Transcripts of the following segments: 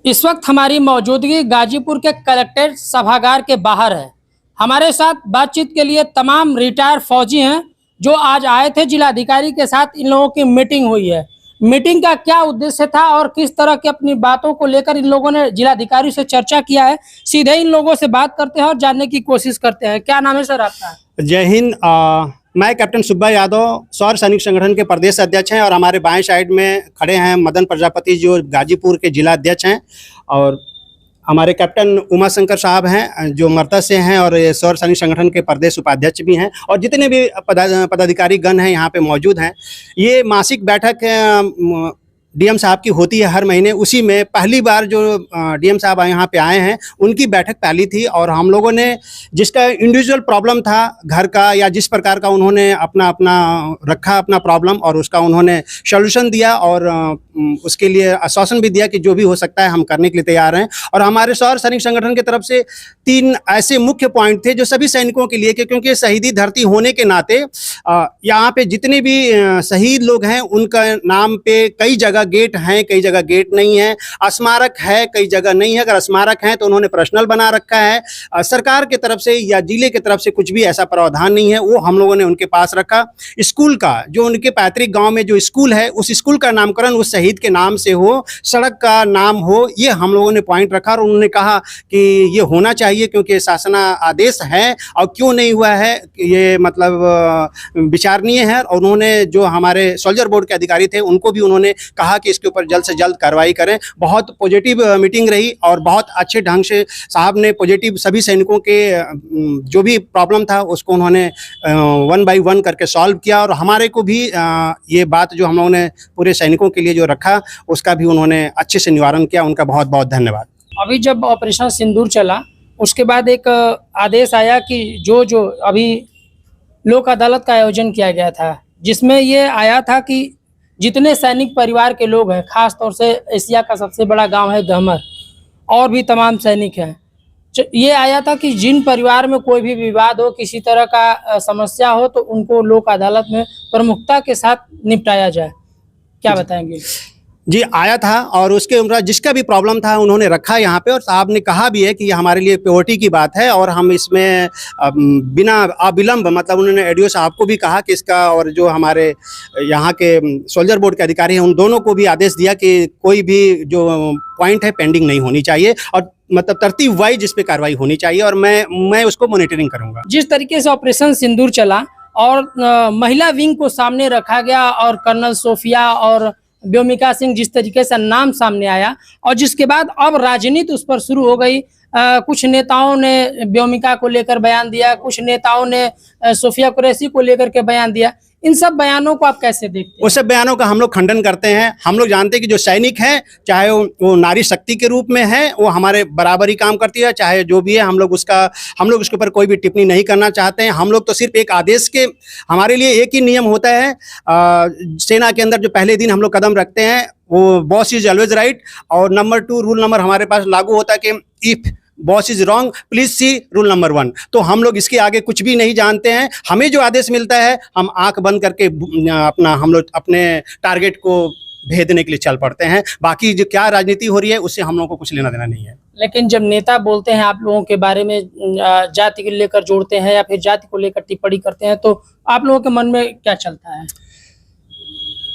इस वक्त हमारी मौजूदगी गाजीपुर के कलेक्ट्रेट सभागार के बाहर है। हमारे साथ बातचीत के लिए तमाम रिटायर फौजी हैं जो आज आए थे। जिलाधिकारी के साथ इन लोगों की मीटिंग हुई है। मीटिंग का क्या उद्देश्य था और किस तरह की अपनी बातों को लेकर इन लोगों ने जिलाधिकारी से चर्चा किया है, सीधे इन लोगों से बात करते हैं और जानने की कोशिश करते हैं। क्या नाम है सर आपका? जय हिंद। मैं कैप्टन सुब्बा यादव सौर सैनिक संगठन के प्रदेश अध्यक्ष हैं और हमारे बाएं साइड में खड़े हैं मदन प्रजापति जो गाजीपुर के जिला अध्यक्ष हैं, और हमारे कैप्टन उमा शंकर साहब हैं जो मरता से हैं और ये सौर सैनिक संगठन के प्रदेश उपाध्यक्ष भी हैं, और जितने भी पदाधिकारी गण हैं यहाँ पे मौजूद हैं। ये मासिक बैठक डीएम साहब की होती है हर महीने। उसी में पहली बार जो डीएम साहब यहाँ पे आए हैं उनकी बैठक पहली थी, और हम लोगों ने जिसका इंडिविजुअल प्रॉब्लम था घर का या जिस प्रकार का उन्होंने अपना रखा अपना प्रॉब्लम, और उसका उन्होंने सॉल्यूशन दिया और उसके लिए आश्वासन भी दिया कि जो भी हो सकता है हम करने के लिए तैयार हैं। और हमारे सौर सैनिक संगठन की तरफ से 3 ऐसे मुख्य पॉइंट थे जो सभी सैनिकों के लिए, क्योंकि शहीदी धरती होने के नाते यहाँ पे जितने भी शहीद लोग हैं उनका नाम पे कई जगह गेट हैं, कई जगह गेट नहीं है, स्मारक है, कई जगह नहीं है। अगर स्मारक है तो उन्होंने पर्सनल बना रखा है। सरकार की तरफ से या जिले की तरफ से कुछ भी ऐसा प्रावधान नहीं है, वो हम लोगों ने उनके पास रखा। स्कूल का जो उनके पैतृक गांव में जो स्कूल है उस स्कूल का नामकरण उस शहीद के नाम से हो, सड़क का नाम हो, ये हम लोगों ने पॉइंट रखा। और उन्होंने कहा कि ये होना चाहिए क्योंकि शासन आदेश है, और क्यों नहीं हुआ है ये मतलब विचारणीय है। और उन्होंने जो हमारे सोल्जर बोर्ड के अधिकारी थे उनको भी उन्होंने कहा कि इसके ऊपर जल्द से जल्द कार्रवाई करें। बहुत पॉजिटिव मीटिंग रही और बहुत अच्छे ढंग से साहब ने पॉजिटिव सभी सैनिकों के जो भी प्रॉब्लम था उसको उन्होंने 1 बाय 1 करके सॉल्व किया। और हमारे को भी ये बात जो हम लोगों ने पूरे सैनिकों के लिए जो रखा उसका भी उन्होंने अच्छे से निवारण किया। उनका बहुत बहुत धन्यवाद। अभी जब ऑपरेशन सिंदूर चला उसके बाद एक आदेश आया कि जो अभी लोक अदालत का आयोजन किया गया था, जिसमें ये आया था कि जितने सैनिक परिवार के लोग हैं, खास तौर से एशिया का सबसे बड़ा गांव है गहमर, और भी तमाम सैनिक हैं, ये आया था कि जिन परिवार में कोई भी विवाद हो, किसी तरह का समस्या हो, तो उनको लोक अदालत में प्रमुखता के साथ निपटाया जाए। क्या बताएंगे? जी, आया था और उसके अनुसार जिसका भी प्रॉब्लम था उन्होंने रखा यहाँ पे, और साहब ने कहा भी है कि ये हमारे लिए प्रायोरिटी की बात है और हम इसमें बिना अविलंब, मतलब उन्होंने एडीओ साहब को भी कहा कि इसका, और जो हमारे यहाँ के सोल्जर बोर्ड के अधिकारी हैं उन दोनों को भी आदेश दिया कि कोई भी जो पॉइंट है पेंडिंग नहीं होनी चाहिए, और मतलब तरतीब वाइज इस पर कार्रवाई होनी चाहिए, और मैं उसको मॉनिटरिंग करूँगा। जिस तरीके से ऑपरेशन सिंदूर चला और महिला विंग को सामने रखा गया और कर्नल सोफिया और व्योमिका सिंह जिस तरीके से नाम सामने आया, और जिसके बाद अब राजनीति उस पर शुरू हो गई। कुछ नेताओं ने व्योमिका को लेकर बयान दिया, कुछ नेताओं ने सोफिया कुरैशी को लेकर के बयान दिया। इन सब बयानों को आप कैसे देखते हैं? उस सब बयानों का हम लोग खंडन करते हैं। हम लोग जानते हैं कि जो सैनिक है, चाहे वो नारी शक्ति के रूप में है, वो हमारे बराबर ही काम करती है, चाहे जो भी है। हम लोग उसके ऊपर कोई भी टिप्पणी नहीं करना चाहते हैं। हम लोग तो सिर्फ एक आदेश के, हमारे लिए एक ही नियम होता है सेना के अंदर जो पहले दिन हम लोग कदम रखते हैं वो बॉस इज ऑलवेज राइट, और नंबर 2 रूल नंबर हमारे पास लागू होता है कि if boss is wrong please see rule number 1। तो हम लोग इसके आगे कुछ भी नहीं जानते हैं। हमें जो आदेश मिलता है हम आंख बंद करके हम लोग अपने टारगेट को भेदने के लिए चल पड़ते हैं। बाकी जो क्या राजनीति हो रही है उससे हम लोगों को कुछ लेना देना नहीं है। लेकिन जब नेता बोलते हैं आप लोगों के बारे में, जाति को लेकर जोड़ते हैं या फिर जाति को लेकर टिप्पणी करते हैं, तो आप लोगों के मन में क्या चलता है?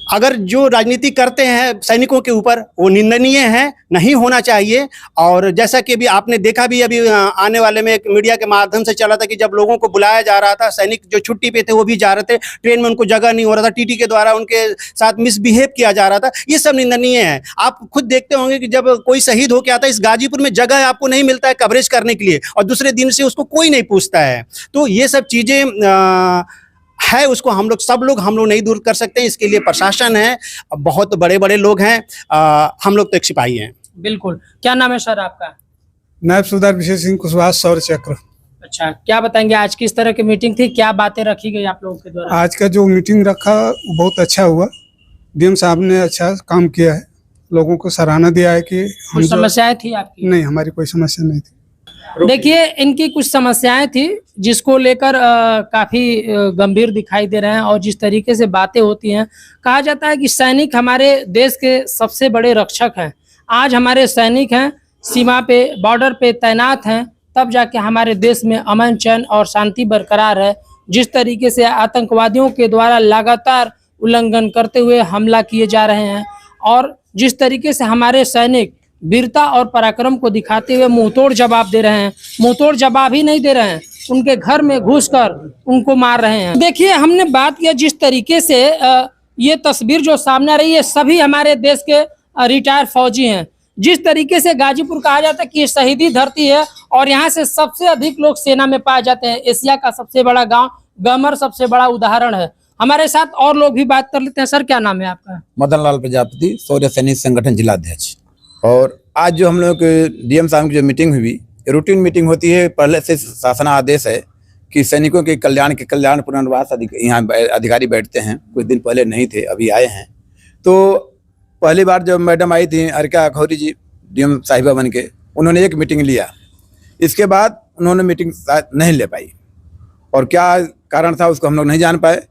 अगर जो राजनीति करते हैं सैनिकों के ऊपर वो निंदनीय है, नहीं होना चाहिए। और जैसा कि अभी आपने देखा भी, अभी आने वाले में एक मीडिया के माध्यम से चला था कि जब लोगों को बुलाया जा रहा था, सैनिक जो छुट्टी पे थे वो भी जा रहे थे, ट्रेन में उनको जगह नहीं हो रहा था, टीटी के द्वारा उनके साथ मिसबिहेव किया जा रहा था। ये सब निंदनीय है। आप खुद देखते होंगे कि जब कोई शहीद होकर आता है, इस गाजीपुर में जगह आपको नहीं मिलता है कवरेज करने के लिए, और दूसरे दिन से उसको कोई नहीं पूछता है। तो ये सब चीज़ें है, उसको हम लोग नहीं दूर कर सकते हैं। इसके लिए प्रशासन है, बहुत बड़े बड़े लोग हैं, हम लोग तो एक सिपाही हैं। बिल्कुल। क्या नाम है सर आपका? नायब सूबेदार विशेष सिंह कुशवाहा, सौर चक्र। अच्छा, क्या बताएंगे आज किस तरह की मीटिंग थी, क्या बातें रखी गई आप लोगों के द्वारा? आज का जो मीटिंग रखा वो बहुत अच्छा हुआ। डीएम साहब ने अच्छा काम किया है, लोगों को सराहना दिया है कि कुछ समस्याएं थी आपकी? नहीं, हमारी कोई समस्या नहीं थी। देखिए, इनकी कुछ समस्याएं थी जिसको लेकर काफी गंभीर दिखाई दे रहे हैं, और जिस तरीके से बातें होती हैं, कहा जाता है कि सैनिक हमारे देश के सबसे बड़े रक्षक हैं। आज हमारे सैनिक हैं, सीमा पे बॉर्डर पे तैनात हैं, तब जाके हमारे देश में अमन चैन और शांति बरकरार है। जिस तरीके से आतंकवादियों के द्वारा लगातार उल्लंघन करते हुए हमला किए जा रहे हैं और जिस तरीके से हमारे सैनिक वीरता और पराक्रम को दिखाते हुए मुंहतोड़ जवाब दे रहे हैं, मुंहतोड़ जवाब ही नहीं दे रहे हैं, उनके घर में घुसकर उनको मार रहे हैं। देखिए, हमने बात किया जिस तरीके से ये तस्वीर जो सामने आ रही है, सभी हमारे देश के रिटायर्ड फौजी हैं। जिस तरीके से गाजीपुर कहा जाता है कि ये शहीदी धरती है और यहाँ से सबसे अधिक लोग सेना में पाए जाते हैं। एशिया का सबसे बड़ा गांव गमर सबसे बड़ा उदाहरण है। हमारे साथ और लोग भी बात कर लेते हैं। सर, क्या नाम है आपका? मदन लाल प्रजापति, शौर्य सैनिक संगठन जिलाध्यक्ष। और आज जो हम लोग के डीएम साहब की जो मीटिंग हुई, रूटीन मीटिंग होती है। पहले से शासन आदेश है कि सैनिकों के कल्याण पुनर्वास यहाँ अधिकारी बैठते हैं। कुछ दिन पहले नहीं थे, अभी आए हैं। तो पहली बार जब मैडम आई थी अर्का अखौरी जी डीएम साहिबा बन के, उन्होंने एक मीटिंग लिया। इसके बाद उन्होंने मीटिंग नहीं ले पाई और क्या कारण था उसको हम लोग नहीं जान पाए।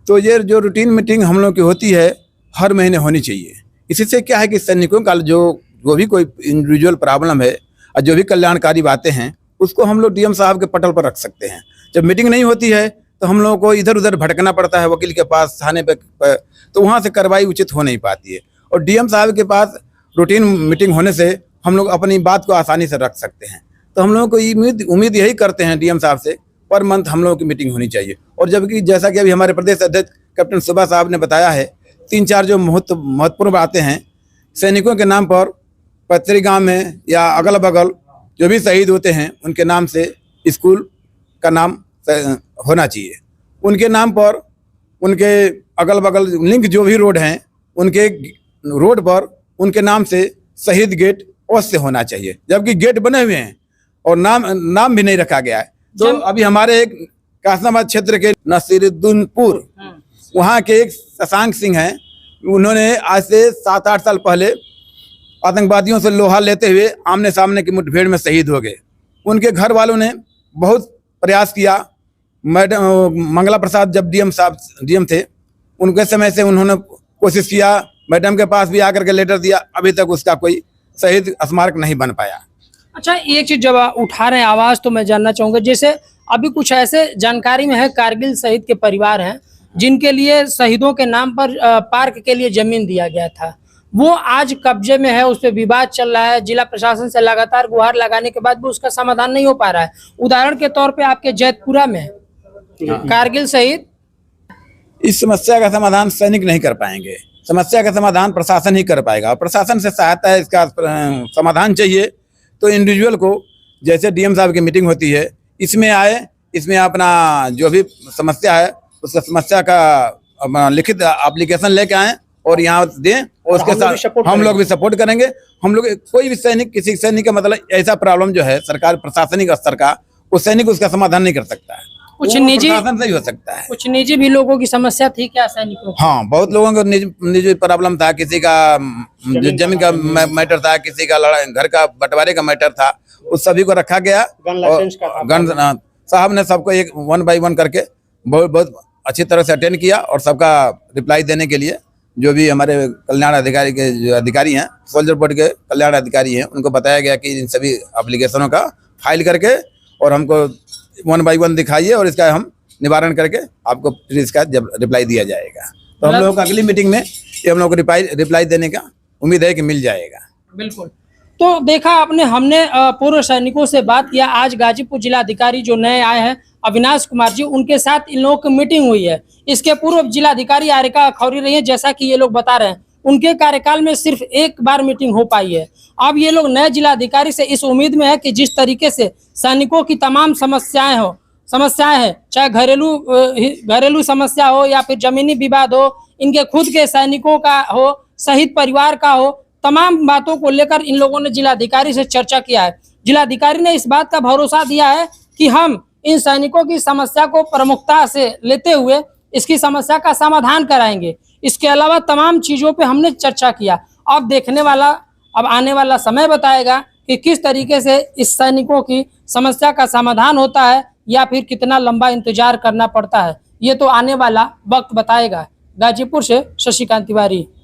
तो ये जो रूटीन मीटिंग हम लोग की होती है हर महीने होनी चाहिए। इसी से क्या है कि सैनिकों का जो भी कोई इंडिविजुअल प्रॉब्लम है और जो भी कल्याणकारी बातें हैं उसको हम लोग डीएम साहब के पटल पर रख सकते हैं। जब मीटिंग नहीं होती है तो हम लोगों को इधर उधर भटकना पड़ता है, वकील के पास, थाने पे, तो वहाँ से कार्रवाई उचित हो नहीं पाती है। और डीएम साहब के पास रूटीन मीटिंग होने से हम लोग अपनी बात को आसानी से रख सकते हैं। तो हम लोगों को उम्मीद यही करते हैं डीएम साहब से, पर मंथ हम लोगों की मीटिंग होनी चाहिए। और जबकि जैसा कि अभी हमारे प्रदेश अध्यक्ष कैप्टन सुब्बा साहब ने बताया है, 3-4 जो महत्वपूर्ण बातें हैं सैनिकों के नाम पर पत्तरी गांव में या अगल बगल जो भी शहीद होते हैं उनके नाम से स्कूल का नाम होना चाहिए। उनके नाम पर उनके अगल बगल लिंक जो भी रोड हैं उनके रोड पर उनके नाम से शहीद गेट अवश्य होना चाहिए। जबकि गेट बने हुए हैं और नाम भी नहीं रखा गया है। तो अभी हमारे एक कासनाबाद क्षेत्र के नसीरुद्दीनपुर वहाँ के एक शशांक सिंह हैं, उन्होंने आज से 7-8 साल पहले आतंकवादियों से लोहा लेते हुए आमने सामने की मुठभेड़ में शहीद हो गए। उनके घर वालों ने बहुत प्रयास किया। मैडम मंगला प्रसाद जब डीएम थे उनके समय से उन्होंने कोशिश किया, मैडम के पास भी आकर के लेटर दिया, अभी तक उसका कोई शहीद स्मारक नहीं बन पाया। अच्छा, एक चीज जब उठा रहे हैं आवाज तो मैं जानना चाहूंगा, जैसे अभी कुछ ऐसे जानकारी में है कारगिल शहीद के परिवार हैं जिनके लिए शहीदों के नाम पर पार्क के लिए जमीन दिया गया था, वो आज कब्जे में है, उस पर विवाद चल रहा है। जिला प्रशासन से लगातार गुहार लगाने के बाद भी उसका समाधान नहीं हो पा रहा है। उदाहरण के तौर पे आपके जैतपुरा में कारगिल शहीद, इस समस्या का समाधान सैनिक नहीं कर पाएंगे, समस्या का समाधान प्रशासन ही कर पाएगा। और प्रशासन से सहायता है, इसका समाधान चाहिए तो इंडिविजुअल को, जैसे डीएम साहब की मीटिंग होती है इसमें आए, इसमें अपना जो भी समस्या है उसका समस्या का लिखित एप्लीकेशन लेके आए और यहाँ दें और उसके साथ हम लोग भी सपोर्ट करेंगे। हम लोग कोई भी सैनिक, किसी सैनिक का मतलब ऐसा प्रॉब्लम जो है सरकार प्रशासनिक स्तर का, उस सैनिक उसका समाधान नहीं कर सकता है, कुछ निजी प्रशासन से ही हो सकता है। कुछ निजी भी लोगों की समस्या थी क्या सैनिकों? हाँ, बहुत लोगों को निजी प्रॉब्लम था, किसी का जमीन का मैटर था, किसी का घर का बंटवारे का मैटर था, उस सभी को रखा गया। गन साहब ने सबको एक 1 by 1 करके बहुत अच्छी तरह से अटेंड किया और सबका रिप्लाई देने के लिए जो भी हमारे कल्याण अधिकारी के जो अधिकारी हैं, सोल्जर बोर्ड के कल्याण अधिकारी हैं, उनको बताया गया कि इन सभी एप्लीकेशनों का फाइल करके और हमको 1 by 1 दिखाइए और इसका हम निवारण करके आपको फिर इसका जब रिप्लाई दिया जाएगा। तो हम लोगों को अगली मीटिंग में ये हम लोग को रिप्लाई देने का उम्मीद है कि मिल जाएगा। बिल्कुल। तो देखा आपने, हमने पूर्व सैनिकों से बात किया। आज गाजीपुर जिलाधिकारी जो नए आए हैं अविनाश कुमार जी, उनके साथ इन लोगों की मीटिंग हुई है। इसके पूर्व जिलाधिकारी आरिका अखौरी रही है, जैसा कि ये लोग बता रहे हैं उनके कार्यकाल में सिर्फ एक बार मीटिंग हो पाई है। अब ये लोग नए जिलाधिकारी से इस उम्मीद में है कि जिस तरीके से सैनिकों की तमाम समस्याएं हैं, चाहे घरेलू समस्या हो या फिर जमीनी विवाद हो, इनके खुद के सैनिकों का हो, शहीद परिवार का हो, तमाम बातों को लेकर इन लोगों ने जिलाधिकारी से चर्चा किया है। जिलाधिकारी ने इस बात का भरोसा दिया है कि हम इन सैनिकों की समस्या को प्रमुखता से लेते हुए इसकी समस्या का समाधान कराएंगे। इसके अलावा तमाम चीजों पे हमने चर्चा किया। अब आने वाला समय बताएगा कि किस तरीके से इस सैनिकों की समस्या का समाधान होता है या फिर कितना लंबा इंतजार करना पड़ता है, ये तो आने वाला वक्त बताएगा। गाजीपुर से शशिकांत तिवारी।